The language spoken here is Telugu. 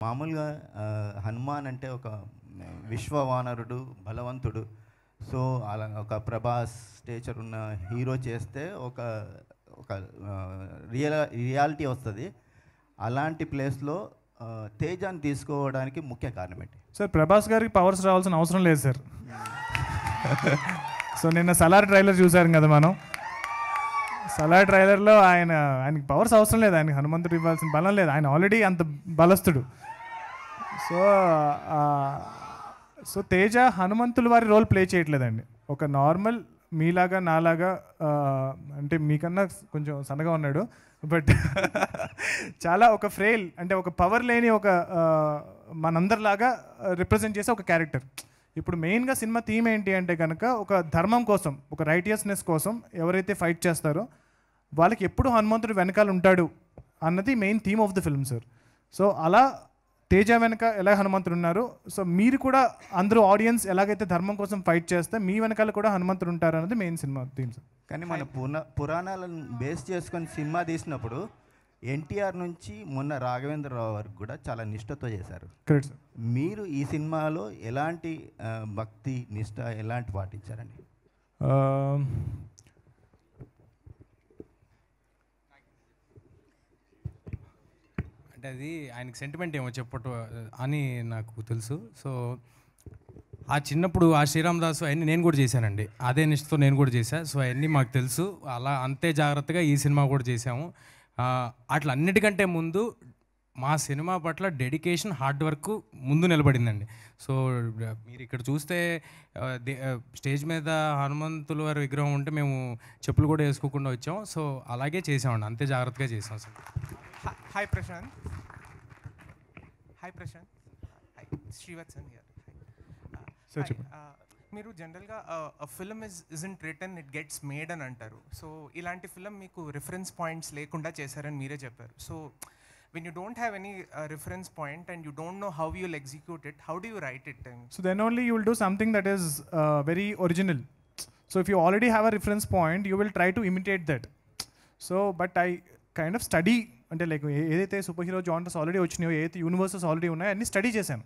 మామూలుగా హనుమాన్ అంటే ఒక విశ్వవానరుడు, బలవంతుడు. సో అలా ఒక ప్రభాస్ స్టేచర్ ఉన్న హీరో చేస్తే ఒక ఒక రియాలిటీ వస్తుంది. అలాంటి ప్లేస్లో తేజాన్ని తీసుకోవడానికి ముఖ్య కారణం ఏంటి సార్? ప్రభాస్ గారికి పవర్స్ రావాల్సిన అవసరం లేదు సార్. సో నిన్న సలార్ ట్రైలర్ చూసారు కదా మనం. సలార్ ట్రైలర్లో ఆయనకి పవర్స్ అవసరం లేదు, ఆయనకి హనుమంతుడు ఇవ్వాల్సిన బలం లేదు, ఆయన ఆల్రెడీ అంత బలస్తుడు. సో సో తేజ హనుమంతుల వారి రోల్ ప్లే చేయట్లేదండి. ఒక నార్మల్ మీలాగా నాలాగా, అంటే మీకన్నా కొంచెం సన్నగా ఉన్నాడు, బట్ చాలా ఒక ఫ్రేల్, అంటే ఒక పవర్ లేని ఒక మనందరిలాగా రిప్రజెంట్ చేసే ఒక క్యారెక్టర్. ఇప్పుడు మెయిన్గా సినిమా థీమ్ ఏంటి అంటే కనుక ఒక ధర్మం కోసం, ఒక రైటియస్నెస్ కోసం ఎవరైతే ఫైట్ చేస్తారో వాళ్ళకి ఎప్పుడు హనుమంతుడు వెనకాల ఉంటాడు అన్నది main theme of the film sir. So అలా తేజ వెనక ఎలా హనుమంతుడు ఉన్నారు, సో మీరు కూడా అందరూ ఆడియన్స్ ఎలాగైతే ధర్మం కోసం ఫైట్ చేస్తే మీ వెనకాల కూడా హనుమంతుడు ఉంటారు అన్నది మెయిన్ సినిమా థీమ్ సార్. కానీ మన పురాణాలను బేస్ చేసుకొని సినిమా తీసినప్పుడు ఎన్టీఆర్ నుంచి మొన్న రాఘవేంద్రరావు వరకు కూడా చాలా నిష్ఠతో చేశారు. Correct sir. మీరు ఈ సినిమాలో ఎలాంటి భక్తి నిష్ఠ ఎలాంటి పాటించారండి? అంటే అది ఆయనకి సెంటిమెంట్ ఏమో చెప్పట్టు అని నాకు తెలుసు. సో ఆ చిన్నప్పుడు ఆ శ్రీరామ్ దాసు అవన్నీ నేను కూడా చేశానండి, అదే నిష్ఠతో నేను కూడా చేశాను. సో అవన్నీ మాకు తెలుసు. అలా అంతే జాగ్రత్తగా ఈ సినిమా కూడా చేసాము. అట్లా అన్నిటికంటే ముందు మా సినిమా పట్ల డెడికేషన్, హార్డ్ వర్క్ ముందు నిలబడిందండి. సో మీరు ఇక్కడ చూస్తే స్టేజ్ మీద హనుమంతుల వారి విగ్రహం ఉంటే మేము చెప్పులు కూడా వేసుకోకుండా వచ్చాం. సో అలాగే చేసామండి, అంతే జాగ్రత్తగా చేసాం sir. Hi Prashant. Hi Prashant. Hi Srivatsan here. మీరు జనరల్గా film isn't written, it gets made అని అంటారు. సో ఇలాంటి ఫిల్మ్ మీకు రిఫరెన్స్ పాయింట్స్ లేకుండా చేశారని మీరే చెప్పారు. So when you don't have any reference point and you don't know how you'll execute it, how do you write it? So then only you will do something that is very original. So if you already have a reference point, you will try to imitate that. So but I kind of study, అంటే లైక్ ఏదైతే సూపర్ హీరో జానర్స్ ఆల్రెడీ వచ్చినాయో, ఏదైతే యూనివర్సెస్ ఆల్రెడీ ఉన్నాయో అన్ని స్టడీ చేశాను.